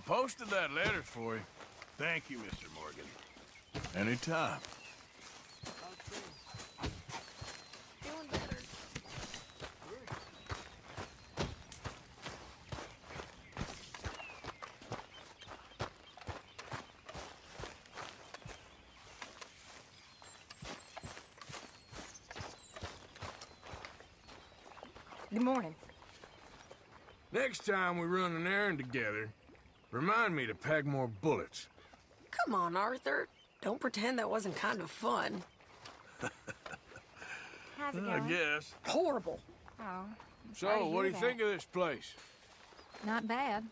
posted that letter for you. Thank you, Mr. Morgan. Anytime. Feeling better. Good morning. Next time we run an errand together, remind me to pack more bullets. Come on, Arthur. Don't pretend that wasn't kind of fun. How's it I going? guess. Horrible. Oh, I'm So, sorry to what do hear you that. think of this place? Not bad.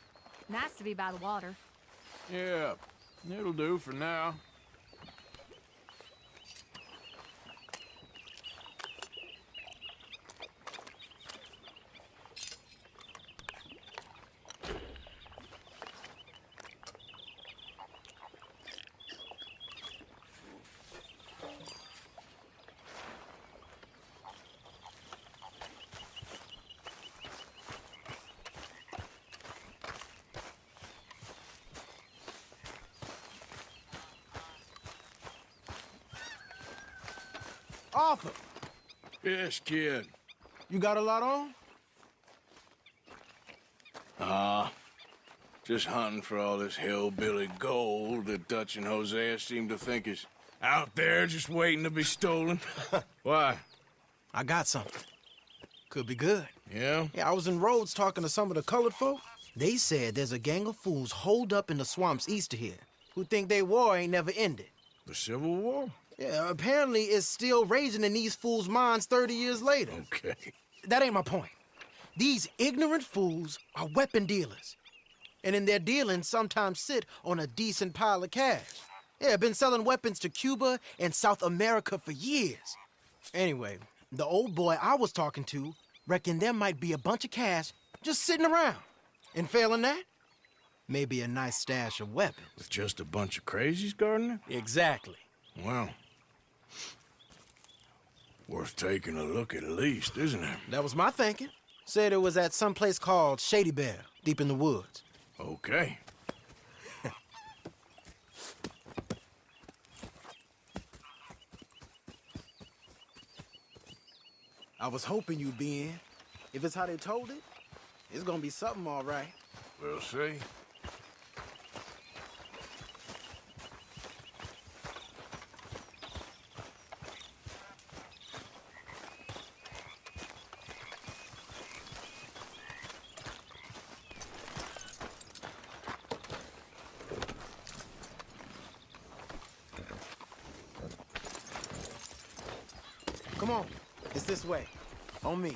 Nice to be by the water. Yeah, it'll do for now. Arthur, Yes, kid. you got a lot on? Just hunting for all this hillbilly gold that Dutch and Hosea seem to think is out there just waiting to be stolen. Why? I got something. Could be good. Yeah? Yeah, I was in Rhodes talking to some of the colored folk. They said there's a gang of fools holed up in the swamps east of here who think their war ain't never ended. The Civil War? Yeah, apparently it's still raging in these fools' minds 30 years later. Okay. That ain't my point. These ignorant fools are weapon dealers. And in their dealing, sometimes sit on a decent pile of cash. Yeah, been selling weapons to Cuba and South America for years. Anyway, the old boy I was talking to reckoned there might be a bunch of cash just sitting around. And failing that, maybe a nice stash of weapons. With just a bunch of crazies, Gardner? Exactly. Well, worth taking a look at least, isn't it? That was my thinking. Said it was at some place called Shady Bear, deep in the woods. Okay. I was hoping you'd be in. If it's how they told it, it's gonna be something all right. We'll see. Come on, it's this way. On me.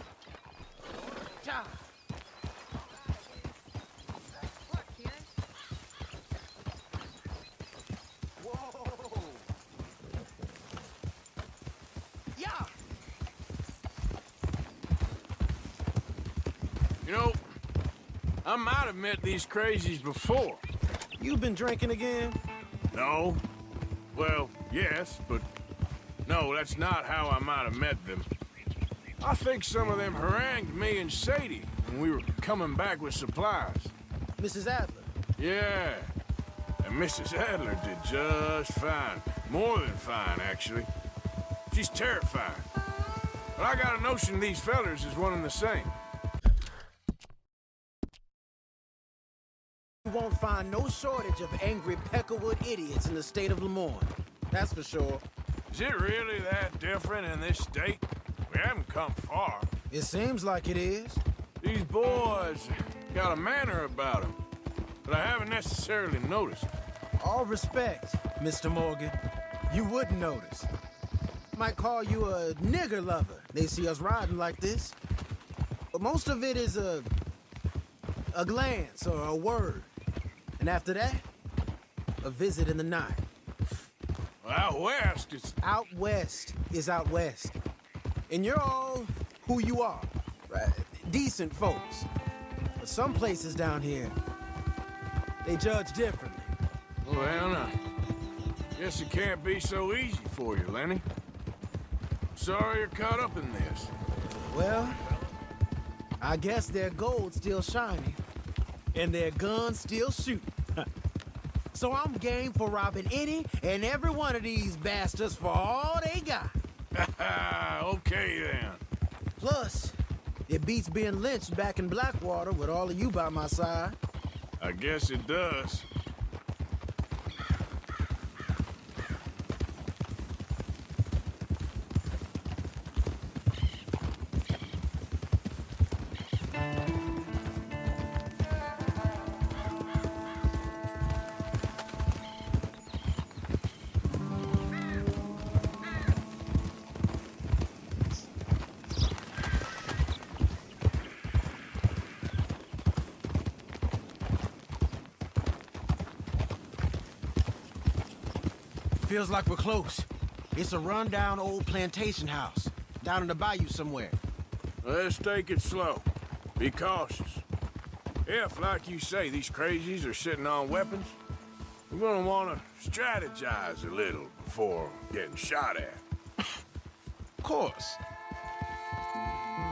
Whoa! Yeah! You know, I might have met these crazies before. You been drinking again? No? Well, yes, but no, that's not how I might have met them. I think some of them harangued me and Sadie when we were coming back with supplies. Mrs. Adler. Yeah, and Mrs. Adler did just fine. More than fine, actually. She's terrifying. But I got a notion these fellers is one and the same. You won't find no shortage of angry Peckerwood idiots in the state of Lemoyne. That's for sure. Is it really that different in this state? We haven't come far. It seems like it is. These boys got a manner about them, but I haven't necessarily noticed. All respect, Mr. Morgan. You wouldn't notice. Might call you a nigger lover. They see us riding like this. But most of it is a glance or a word. And after that, a visit in the night. Well, out west, it's... Out west is out west. And you're all who you are. Right? Decent folks. But some places down here, they judge differently. Well, now, guess it can't be so easy for you, Lenny. Sorry you're caught up in this. Well, I guess their gold's still shining. And their guns still shoot. So I'm game for robbing any and every one of these bastards for all they got. Okay, then. Plus, it beats being lynched back in Blackwater with all of you by my side. I guess it does. Feels like we're close. It's a rundown old plantation house, down in the bayou somewhere. Let's take it slow. Be cautious. If, like you say, these crazies are sitting on weapons, we're gonna want to strategize a little before getting shot at. Of course.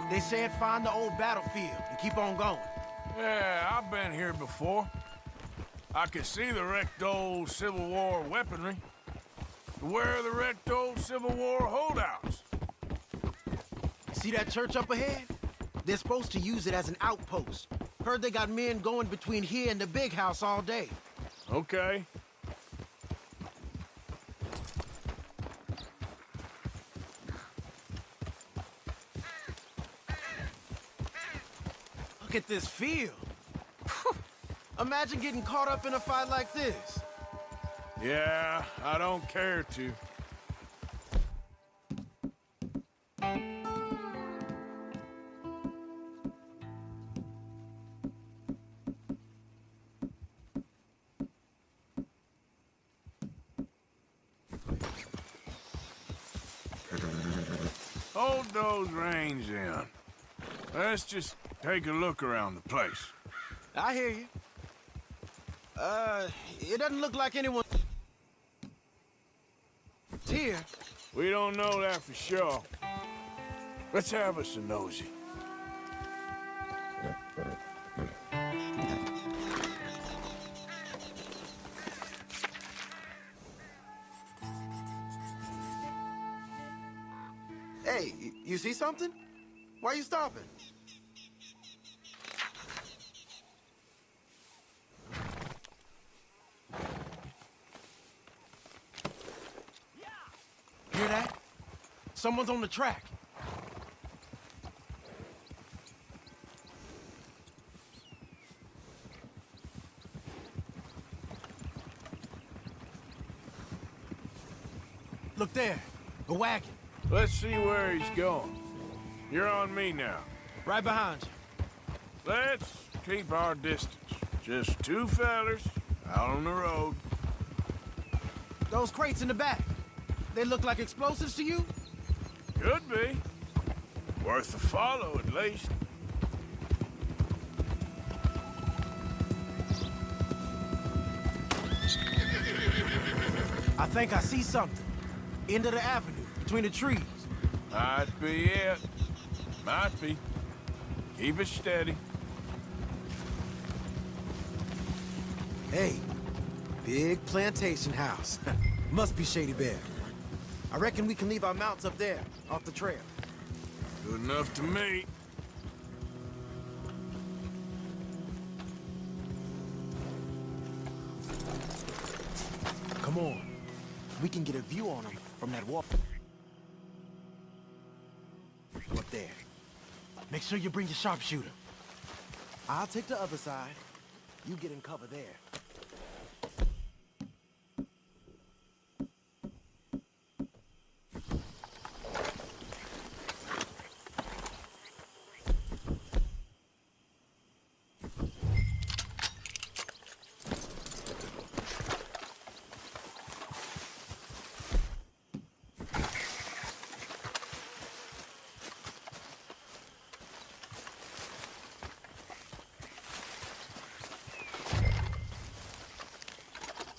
They said find the old battlefield and keep on going. Yeah, I've been here before. I can see the wrecked old Civil War weaponry. Where are the wrecked old Civil War holdouts? See that church up ahead? They're supposed to use it as an outpost. Heard they got men going between here and the big house all day. Okay. Look at this field. Imagine getting caught up in a fight like this. Yeah, I don't care to. Hold those reins in. Let's just take a look around the place. I hear you. It doesn't look like anyone here. We don't know that for sure. Let's have us a nosy. Hey, you see something? Why you stopping? Hear that? Someone's on the track. Look there, a wagon. Let's see where he's going. You're on me now. Right behind you. Let's keep our distance. Just two fellers out on the road. Those crates in the back, they look like explosives to you? Could be. Worth a follow, at least. I think I see something. End of the avenue, between the trees. Might be it. Might be. Keep it steady. Hey, big plantation house. Must be Shady Bear. I reckon we can leave our mounts up there, off the trail. Good enough to me. Come on. We can get a view on them from that wall. Up there. Make sure you bring your sharpshooter. I'll take the other side. You get in cover there.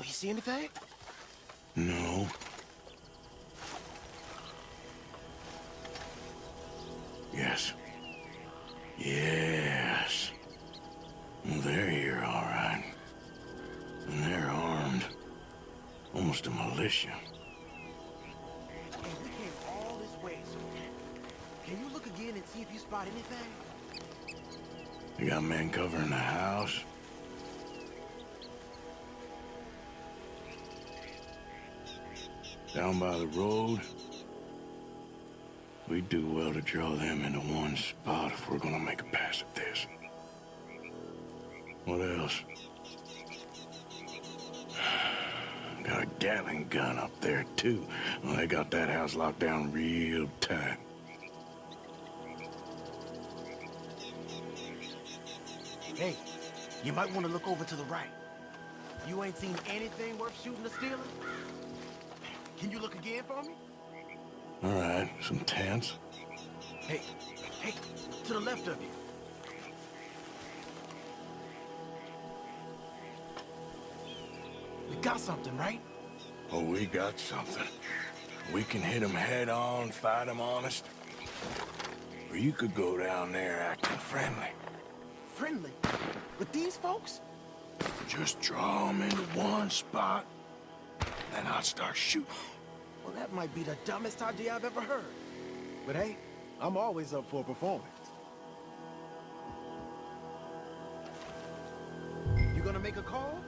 See anything? No. Yes. Yes. They're here, all right. And they're armed. almost a militia. Hey, we came all this way, so can you look again and see if you spot anything? You got men covering the house? Down by the road? We do well to draw them into one spot if we're gonna make a pass at this. What else? Got a Gatling gun up there, too. Well, they got that house locked down real tight. Hey, you might want to look over to the right. You ain't seen anything worth shooting or stealing? Can you look again for me? All right, some tents. Hey, to the left of you. We got something, right? Oh, we got something. We can hit them head on, fight them honest. Or you could go down there acting friendly. Friendly? With these folks? Just draw them into one spot, then I'll start shooting. Well, that might be the dumbest idea I've ever heard. But hey, I'm always up for a performance. You gonna make a call?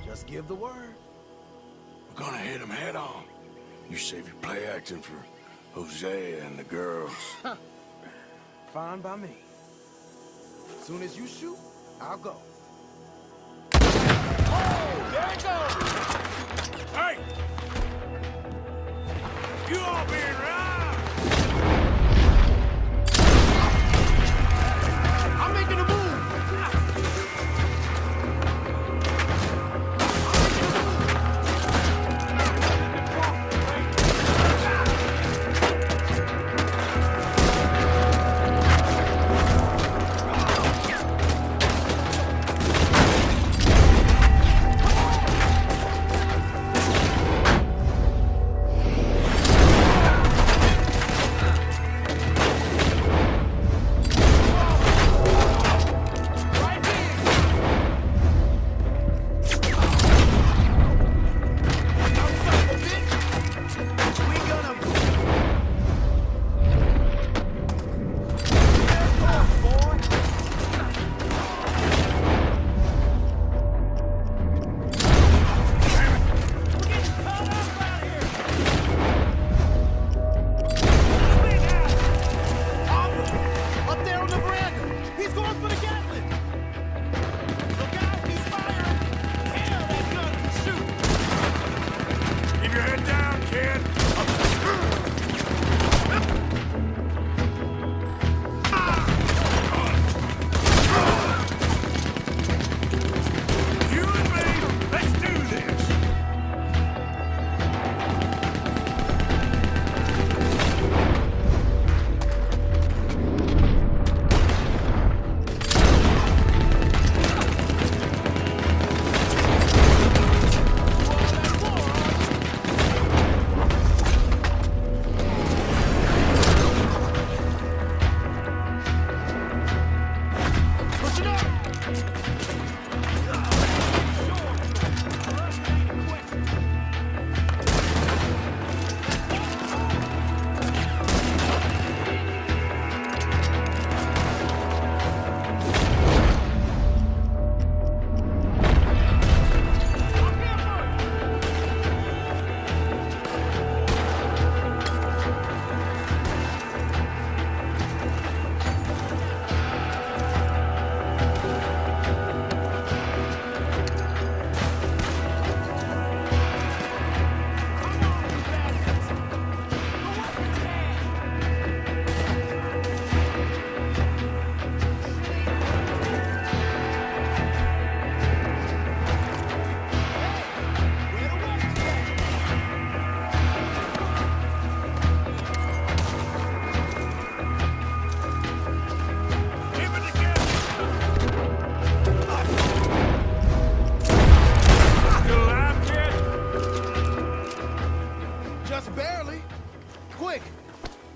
Just give the word. We're gonna hit them head on. You save your play acting for Hosea and the girls. Fine by me. Soon as you shoot, I'll go. Oh, there it goes! Hey! You all being right! I'm making a move!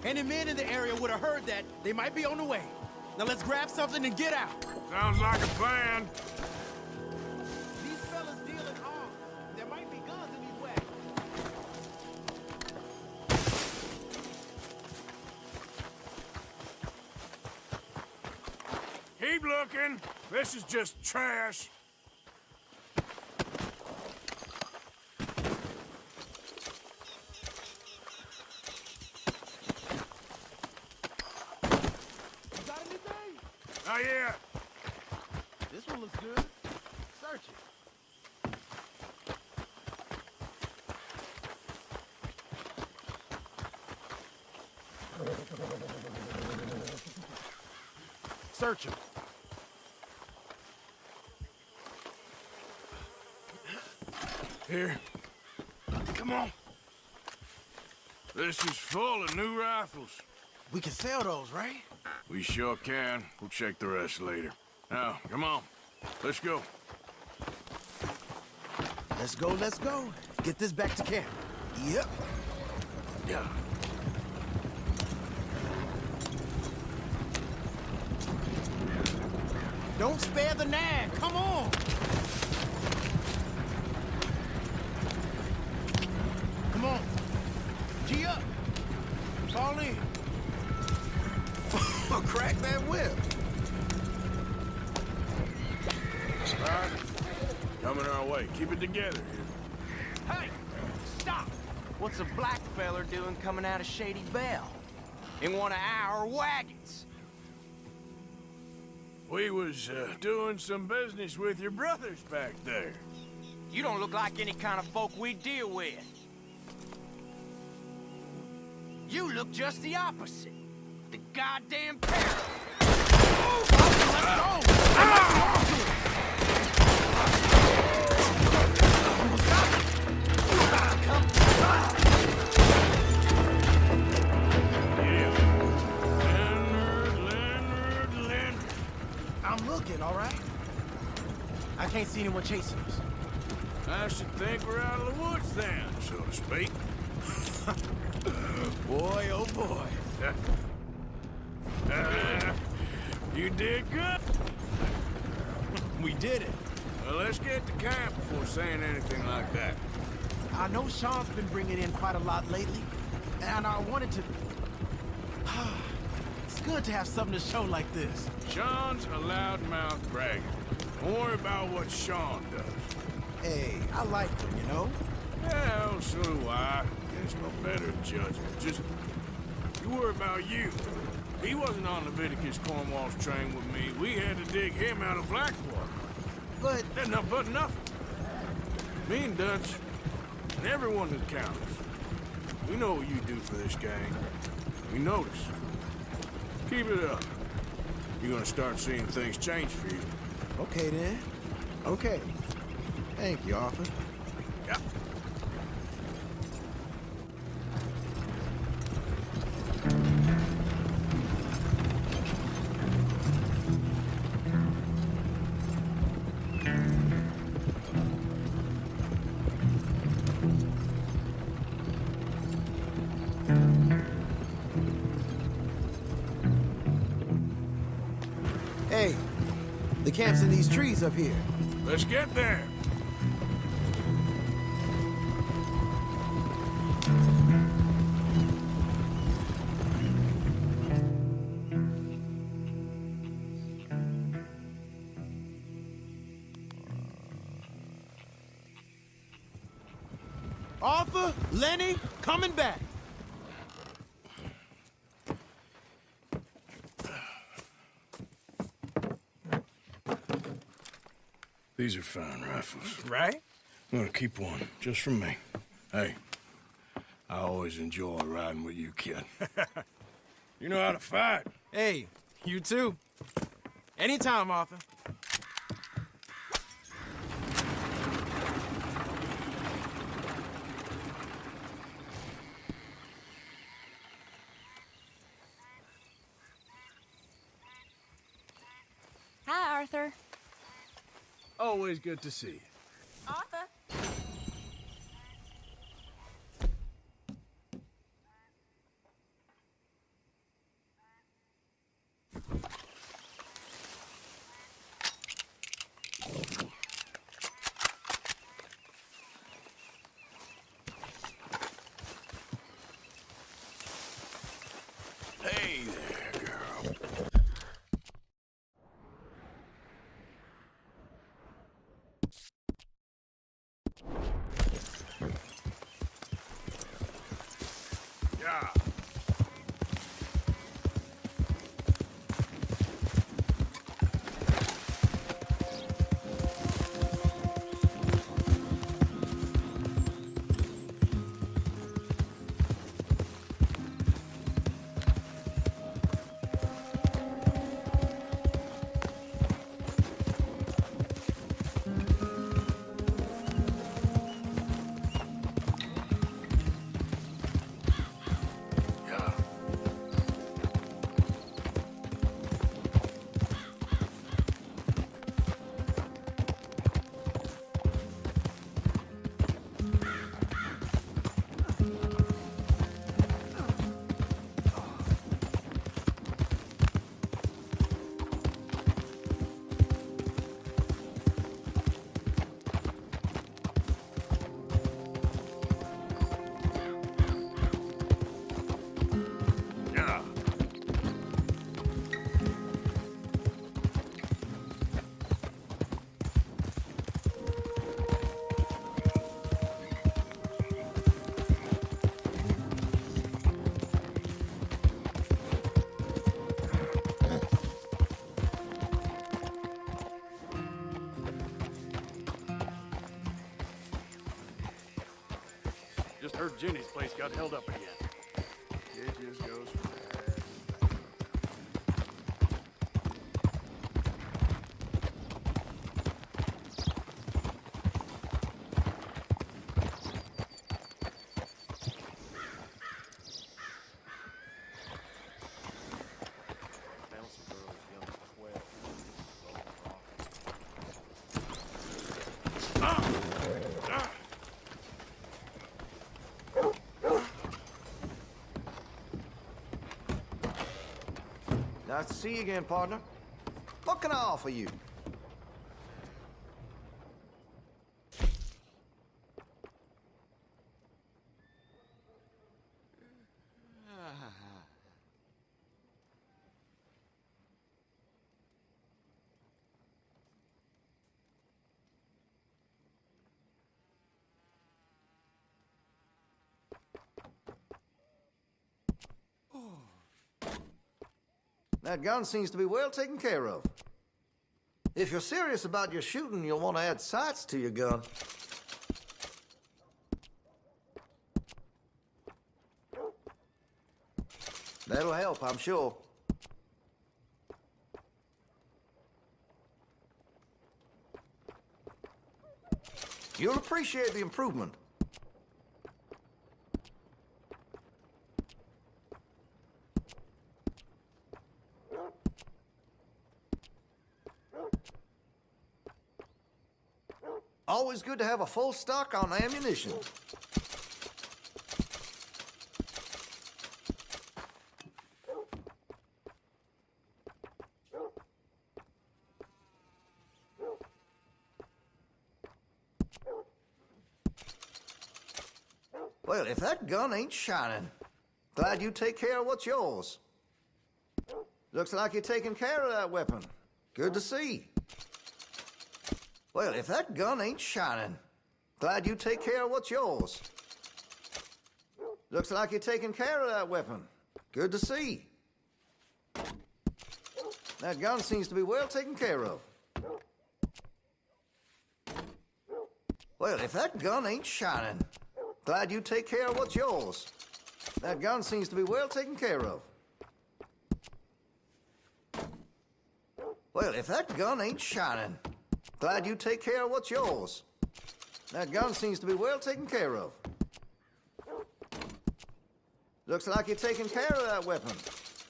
Any men in the area would have heard that. They might be on the way. Now let's grab something and get out. Sounds like a plan. These fellas deal in arms. There might be guns in these wagons. Keep looking. This is just trash. You got anything? Oh, yeah. This one looks good. Search it. Search him. Here. Come on. This is full of new rifles. We can sell those, right? We sure can. We'll check the rest later. Now, come on. Let's go. Let's go, let's go. Get this back to camp. Yep. Yeah. Don't spare the nag. Come on. Come on. G up. Fall in. Crack that whip. All right. Coming our way. Keep it together here. Hey! Stop! What's a black feller doing coming out of Shady Belle? In one of our wagons? We was doing some business with your brothers back there. You don't look like any kind of folk we deal with. You look just the opposite. The goddamn pair. Let's go. Leonard. I'm looking, all right? I can't see anyone chasing us. I should think we're out of the woods then, so to speak. Boy, oh boy. You did good. We did it. Well, let's get to camp before saying anything like that. I know Sean's been bringing in quite a lot lately, and I wanted to... It's good to have something to show like this. Sean's a loudmouth bragger. Don't worry about what Sean does. Hey, I like him, you know? Well, so do I. There's no better judgment. Just, you worry about you. He wasn't on Leviticus Cornwall's train with me. We had to dig him out of Blackwater. But... There's nothing but nothing. Me and Dutch, and everyone who counts. We know what you do for this gang. We notice. Keep it up. You're gonna start seeing things change for you. Okay, then. Okay. Thank you, Arthur. Yeah. Hey, the camp's in these trees up here. Let's get there. Arthur, Lenny, coming back. These are fine rifles. Right? I'm gonna keep one, just for me. Hey, I always enjoy riding with you, kid. You know how to fight. Hey, you too. Anytime, Arthur. Hi, Arthur. Always good to see you. Arthur. Yeah. Yeah. Just heard Jenny's place got held up again. It just goes from there. Found some girl as young as 12. Nice to see you again, partner. What can I offer you? That gun seems to be well taken care of. If you're serious about your shooting, you'll want to add sights to your gun. That'll help, I'm sure. You'll appreciate the improvement. Always good to have a full stock on ammunition. Well, if that gun ain't shining, glad you take care of what's yours. Looks like you're taking care of that weapon. Good to see. Well, if that gun ain't shining, glad you take care of what's yours. Looks like you're taking care of that weapon. Good to see. That gun seems to be well taken care of. Well, if that gun ain't shining, glad you take care of what's yours. That gun seems to be well taken care of. Well, if that gun ain't shining, glad you take care of what's yours. That gun seems to be well taken care of. Looks like you're taking care of that weapon.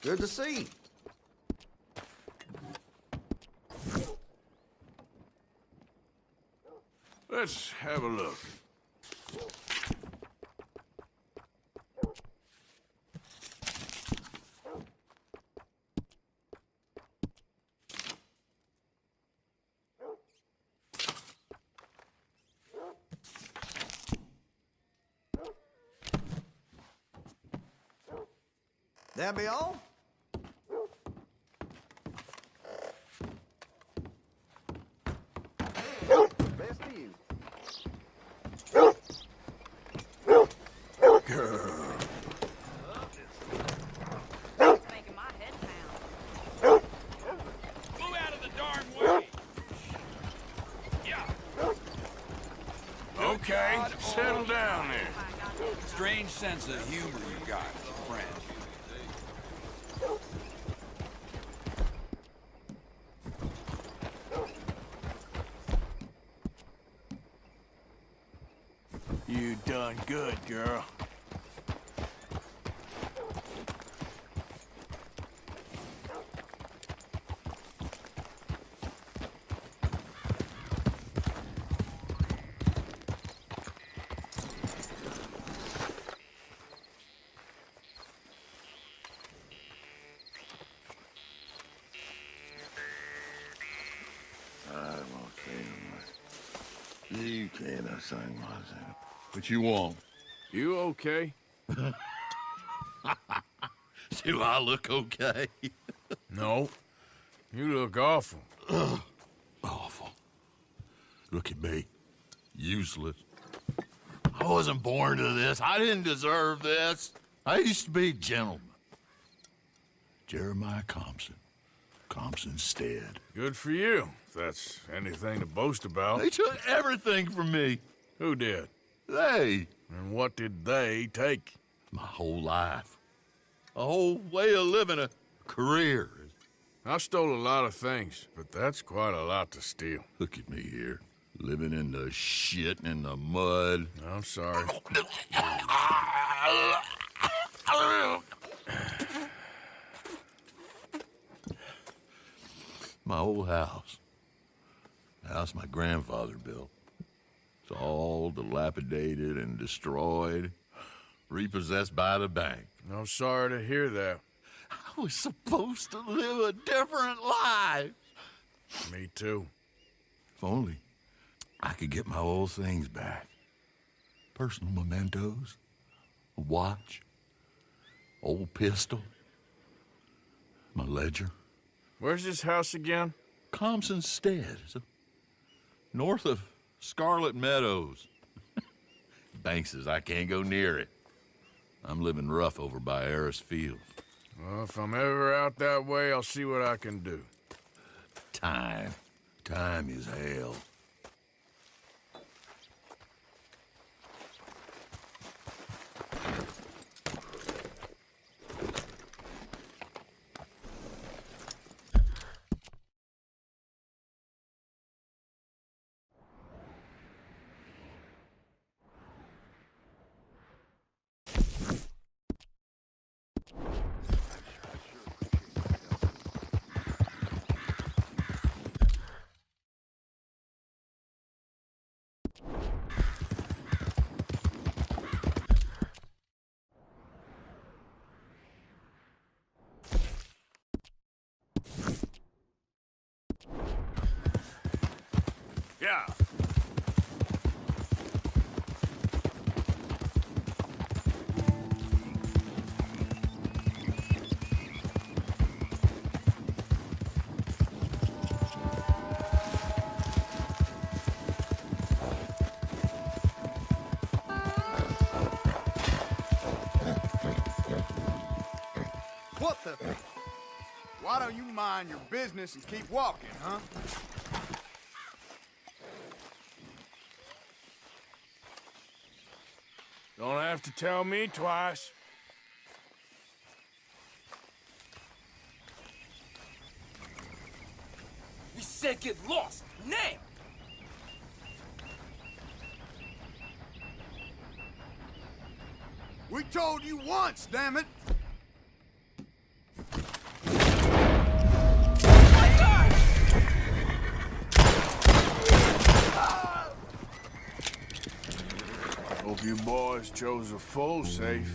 Good to see. Let's have a look. That be all? Best to you. strange sense of humor you got, friend. You done good, girl. You can't sing myself. But you won't. You okay? Do I look okay? No. You look awful. Awful. Look at me. Useless. I wasn't born to this. I didn't deserve this. I used to be a gentleman. Jeremiah Compson. Compson Stead. Good for you, if that's anything to boast about. They took everything from me. Who did? They. And what did they take? My whole life. A whole way of living, a career. I stole a lot of things, but that's quite a lot to steal. Look at me here, living in the shit and the mud. I'm sorry. My old house. The house my grandfather built. It's all dilapidated and destroyed, repossessed by the bank. I'm sorry to hear that. I was supposed to live a different life. Me too. If only I could get my old things back. Personal mementos, a watch, old pistol, my ledger. Where's this house again? Compson Stead, north of Scarlet Meadows. Bank says I can't go near it. I'm living rough over by Harris Field. Well, if I'm ever out that way, I'll see what I can do. Time. Time is hell. Yeah. What the? Why don't you mind your business and keep walking, huh? Don't have to tell me twice. We said get lost, now! We told you once, damn it! Hope you boys chose a full safe.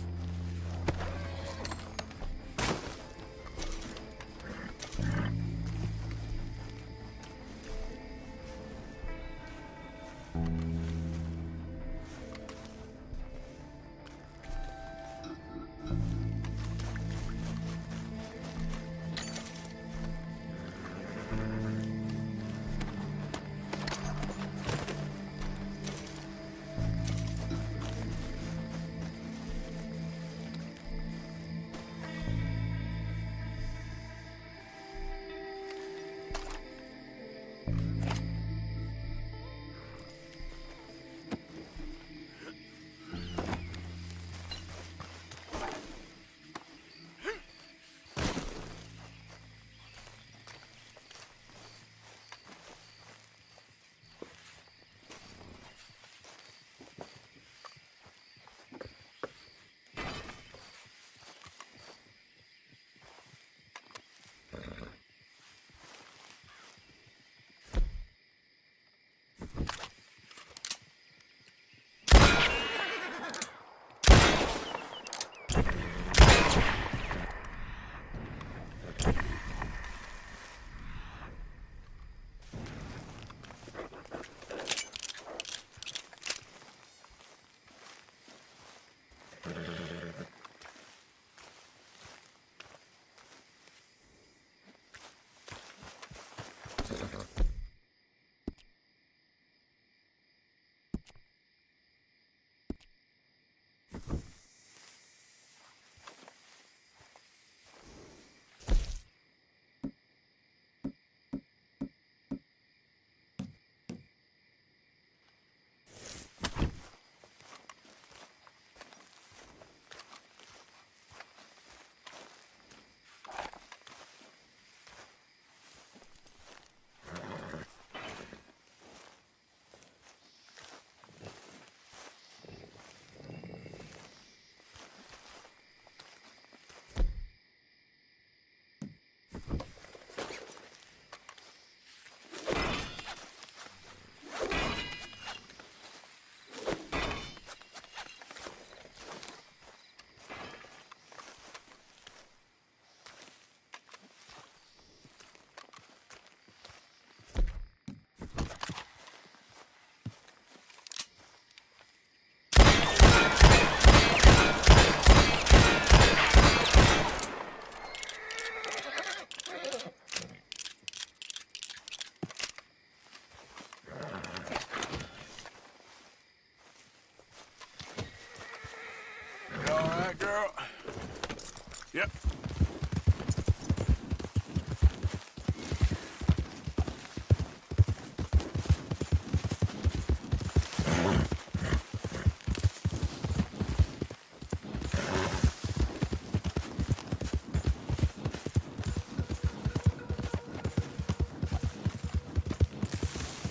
Yep.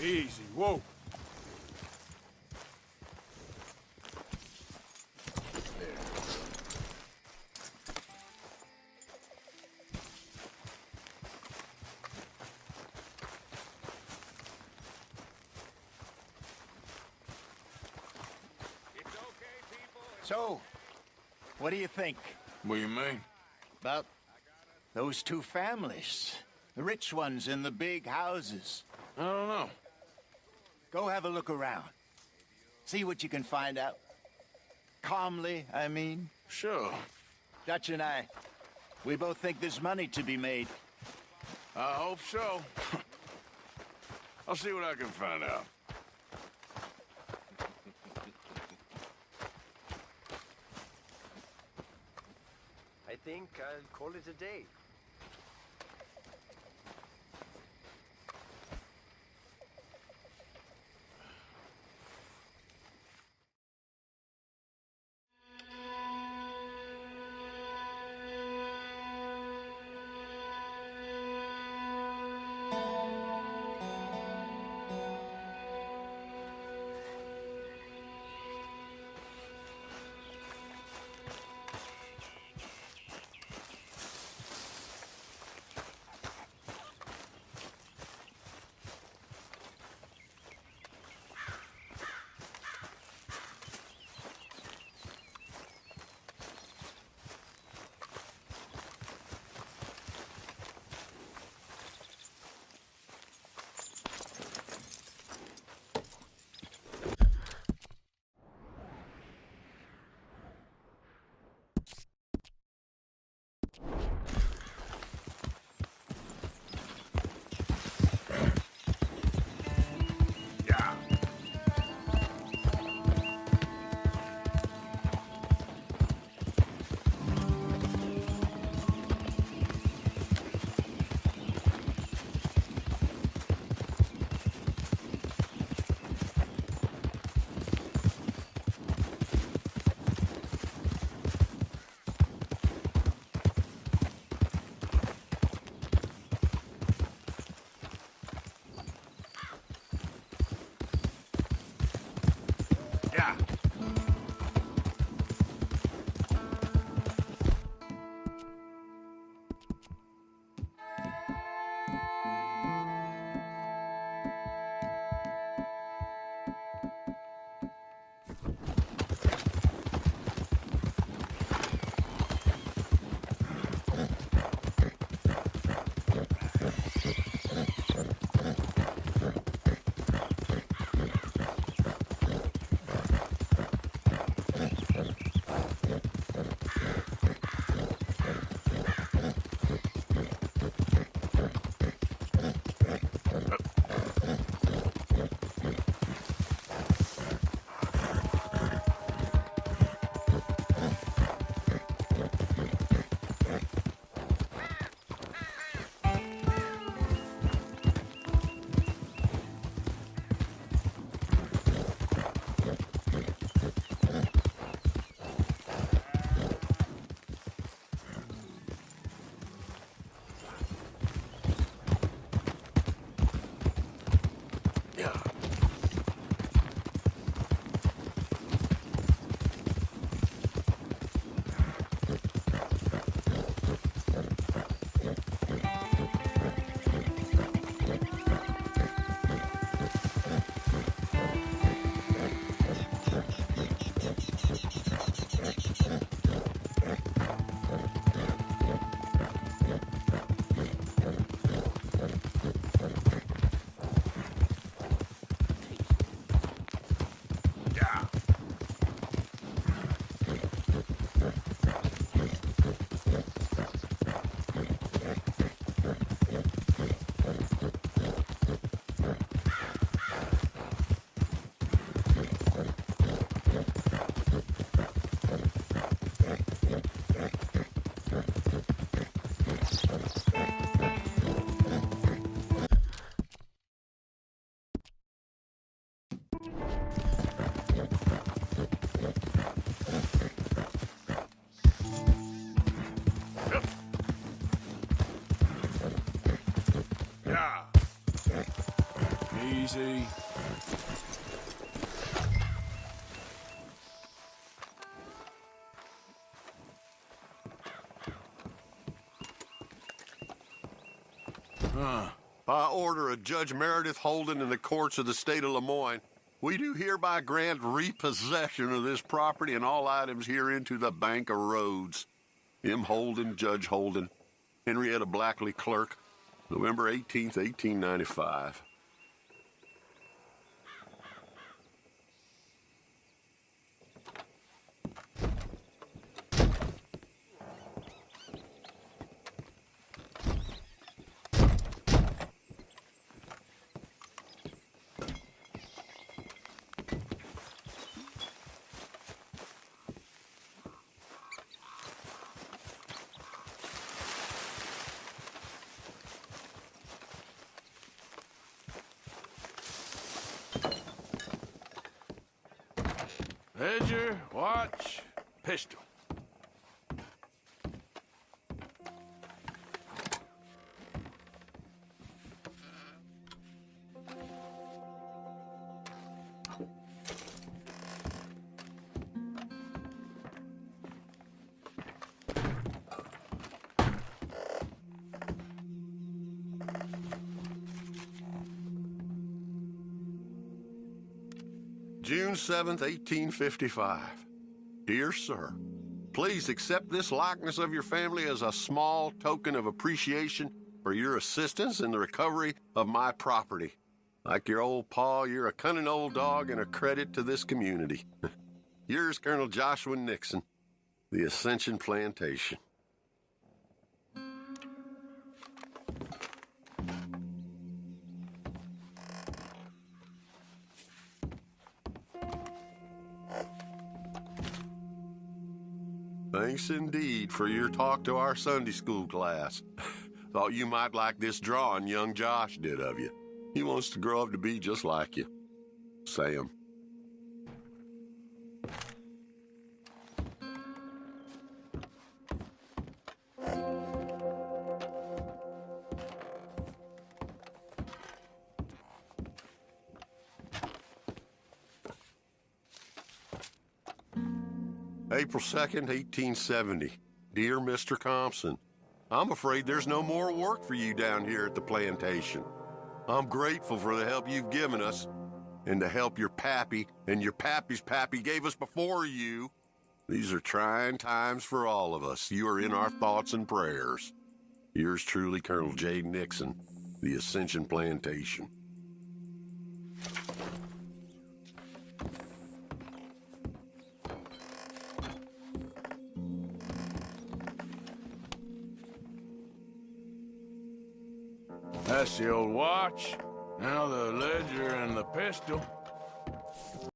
Easy, whoa. So, what do you think What do you mean? about those two families? The rich ones in the big houses. I don't know. Go have a look around. See what you can find out. Calmly, I mean. Sure. Dutch and I, we both think there's money to be made. I hope so. I'll see what I can find out. I think I'll call it a day. Yeah. Yeah. Easy. By order of Judge Meredith Holden in the courts of the state of Lemoyne, we do hereby grant repossession of this property and all items herein to the Bank of Roads. M. Holden, Judge Holden, Henrietta Blackley, Clerk, November 18th, 1895. Ledger, watch, pistol. June 7th, 1855. Dear Sir, please accept this likeness of your family as a small token of appreciation for your assistance in the recovery of my property. Like your old pa, you're a cunning old dog and a credit to this community. Yours, Colonel Joshua Nixon, the Ascension Plantation. Thanks indeed for your talk to our Sunday school class. Thought you might like this drawing young Josh did of you. He wants to grow up to be just like you. Sam. April 2nd, 1870. Dear Mr. Compson, I'm afraid there's no more work for you down here at the plantation. I'm grateful for the help you've given us, and the help your pappy and your pappy's pappy gave us before you. These are trying times for all of us. You are in our thoughts and prayers. Yours truly, Colonel J. Nixon, the Ascension Plantation. That's the old watch. Now the ledger and the pistol.